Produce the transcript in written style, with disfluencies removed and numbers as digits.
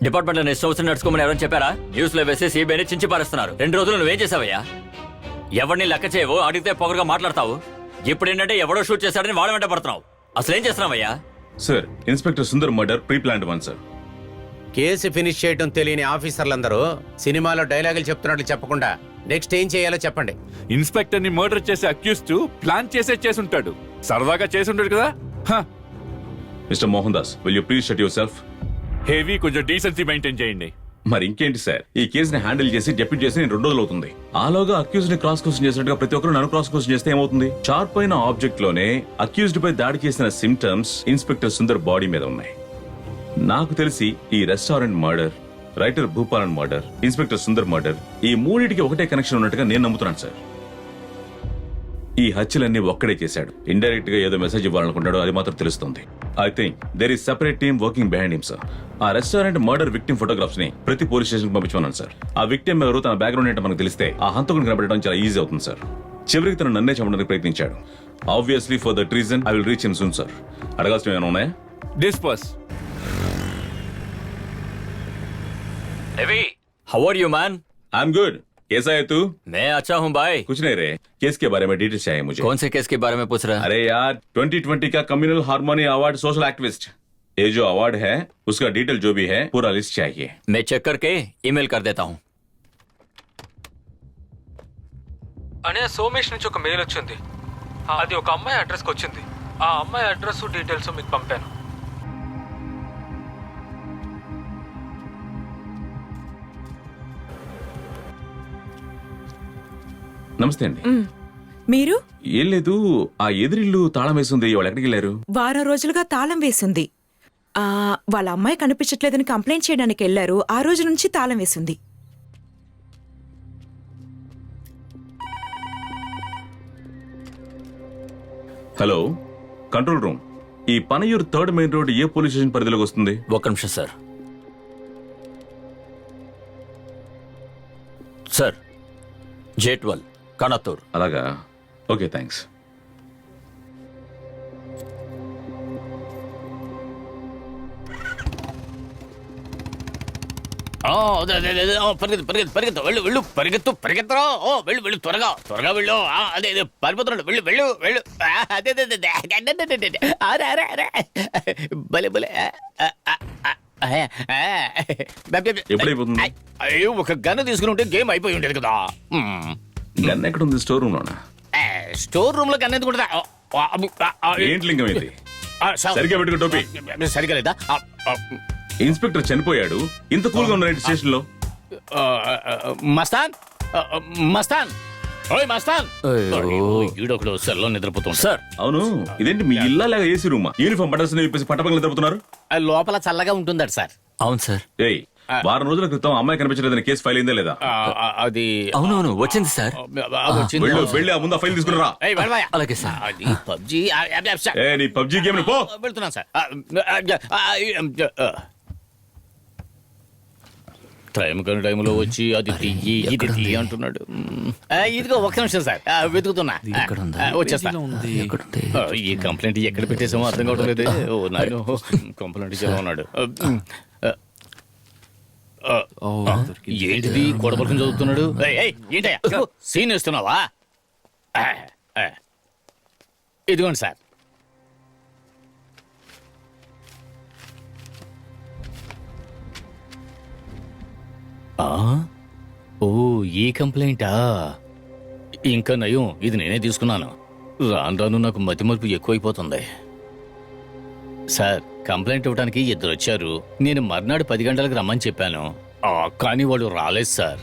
Department లో సంవత్సరం నడుచుకోమని ఎవరైనా చెప్పారా? న్యూస్ లో వేసి సిబిఐని చించి పారేస్తున్నారు. 2 రోజులు నువ్వేం చేసావయ్యా? ఎవరిని లెక్క చేయవు, అడిగితే పొగరుగా మాట్లాడతావు. ఇప్పుడు ఏంటంటే ఎవడో షూట్ చేశాడని వాళ్ళ వెంట పడుతున్నావు. అసలు ఏం చేస్తున్నావయ్యా? Sir, inspector Sundar murder pre planned one sir. Case finish చేయడం తెలియని ఆఫీసర్లందరూ సినిమాలో డైలాగులు చెప్తున్నట్లు చెప్పకుండా నెక్స్ట్ ఏం చేయాలో చెప్పండి. ఇన్స్పెక్టర్ ని మర్డర్ చేసే అక్యూజ్డ్ ప్లాన్ చేసుంటాడు. సరదాగా చేసుంటాడు కదా. Mister Mohan Das, will you please shut your self? Heavy, కొంచెం డీసెన్సీ మెయింటైన్ చేయండి. మరి ఇంకేంటి సార్, ఈ కేసుని హ్యాండిల్ చేసి డెప్యూట్ చేసి 2 రోజులు అవుతుంది. ఆలోగా అక్యూజ్డ్ ని క్రాస్ క్వశ్చన్ చేసినట్టుగా ప్రతి ఒక్కరు నన్ను క్రాస్ క్వశ్చన్ చేస్తే ఏమవుతుంది? షార్ప్ అయిన ఆబ్జెక్ట్ లోనే అక్యూజ్డ్ పై దాడి చేసిన సిమ్టమ్స్ ఇన్స్పెక్టర్ సుందర్ బాడీ మీద ఉన్నాయి. నాకు తెలిసి ఈ restaurant murder, writer Bhupalan murder, inspector Sundar murder, ఈ మూడింటికి ఒకటే కనెక్షన్ ఉన్నట్టుగా నేను నమ్ముతున్నాను సార్. ఈ హత్యలన్నీ ఒక్కడే చేశాడు. ఇండైరెక్ట్ గా ఏదో మెసేజ్ ఇవ్వాలనుకుంటాడో అది మాత్రం తెలుస్తుంది. I think there is separate team working behind him sir. ఆ రెస్టారెంట్ మర్డర్ విక్టిమ్ ఫోటోగ్రాఫ్స్ ని ప్రతి పోలీస్ స్టేషన్ పంపించుకున్నాను సార్. ఆ విక్టిమ్ ఎవరు, తన బ్యాక్గ్రౌండ్ ఏంటో మనకు తెలిస్తే ఆ హంతకుని కనబడడం చాలా ఈజీ అవుతుంది సార్. చివరికి తను నన్నే చంపడానికి ప్రయత్నించాడు. Obviously for that reason I will reach him soon sir. అడగాల్సిన ఏమైనా ఉన్నాయా? Disperse. Devi, how are you, man? I'm good. कैसा है तू? मैं अच्छा हूँ भाई. कुछ नहीं रे, केस के बारे में डिटेल्स चाहिए मुझे. कौन से केस के बारे में पूछ रहा है? अरे यार, 2020 का communal harmony award social activist, ये जो अवार्ड है उसका डिटेल जो भी है पूरा लिस्ट चाहिए. मैं चेक करके ईमेल कर देता हूँ. అనే సోమేష్ నుంచి ఒక మెయిల్ వచ్చింది. అది ఒక అమ్మాయి అడ్రస్కి వచ్చింది. ఆ అమ్మాయి అడ్రస్ డీటెయిల్స్ మీకు పంపాను. నమస్తే అండి. మీరు? ఏం లేదు, ఆ ఎదురిల్లు తాళం వేసింది, వాళ్ళు ఎక్కడికి వెళ్ళారు? వారం రోజులుగా తాళం వేసింది. వాళ్ళ అమ్మాయి కనిపించట్లేదని కంప్లైంట్ చేయడానికి వెళ్లారు. ఆ రోజు నుంచి తాళం వేసింది. Hello, control room. ఈ పనయూరు 3rd మెయిన్ రోడ్ ఏ పోలీస్ స్టేషన్ పరిధిలోకి వస్తుంది? ఒక నిమిషం సార్. Sir, J12 కనతూర్. అలాగా, ఓకే, థ్యాంక్స్. పరిగెత్తు వెళ్ళు వెళ్ళు పరిగెత్తరా. వెళ్ళు త్వరగా వెళ్ళు. అదే పరిపోతున్నాడు. వెళ్ళు. అదే భలే ఎప్పుడైపోతుంది? అయ్యో, ఒక గన్ను తీసుకుని ఉంటే గేమ్ అయిపోయి ఉండేది కదా. గన్ ఎక్కడ ఉంది? స్టోర్ రూమ్ లోనా? స్టోర్ రూమ్ లో గన్ను ఎందుకుంటుందా? ఏంటి లింగం ఇది? సరిగ్గా పెట్టుకో టోపీ. సరిగా లేదా? ఇన్స్పెక్టర్ చనిపోయాడు, ఇంత కూల్ గా ఉన్నాడు స్టేషన్ లో. మస్తాన్ ఓయ్ మస్తాన్. ఈడొకడు సెల్లో నిద్రపోతుంది. సార్, అవును, ఇదేంటి మీ ఇల్లా లేక ఏసీ రూమా? యూనిఫామ్ బటన్స్ విప్పేసి పట్టపగలు నిద్రపోతున్నారు. లోపల చల్లగా ఉంటుందట సార్. అవును సార్. ఏయ్, వారం రోజుల క్రితం అమ్మాయి కనిపించలేదని కేసు ఫైల్ అయిందా లేదా? అది అవునవును, వచ్చింది సార్. వెళ్ళి ఆ ముందు ఆ ఫైల్ తీసుకురా. అలాగే సార్. అది పబ్జీ. నీ పబ్జీ గేమ్ పో. వెళ్తున్నాను సార్. టైంలో వచ్చి అది తీయి ఇది తీయి అంటున్నాడు. ఇదిగో ఒక్క నిమిషం సార్, వెతుకుతున్నా. వచ్చేస్తా. ఈ కంప్లైంట్ ఎక్కడ పెట్టేసామో అర్థం కావడం లేదు. ఓ నాయన, కంప్లైంట్ చేయాలి ఉన్నాడు. ఏంటిది కొడబలకం చదువుతున్నాడు? ఏంటయ్యా సీన్ ఇస్తున్నావా? ఇదిగోండి సార్. ఓ, ఈ కంప్లైంటా? ఇంకా నయం, ఇది నేనే తీసుకున్నాను. రాను నాకు మతిమరుపు ఎక్కువైపోతుంది. సార్, కంప్లైంట్ ఇవ్వడానికి 2 వచ్చారు. నేను మర్నాడు 10 గంటలకు రమ్మని చెప్పాను, కానీ వాళ్ళు రాలేదు సార్.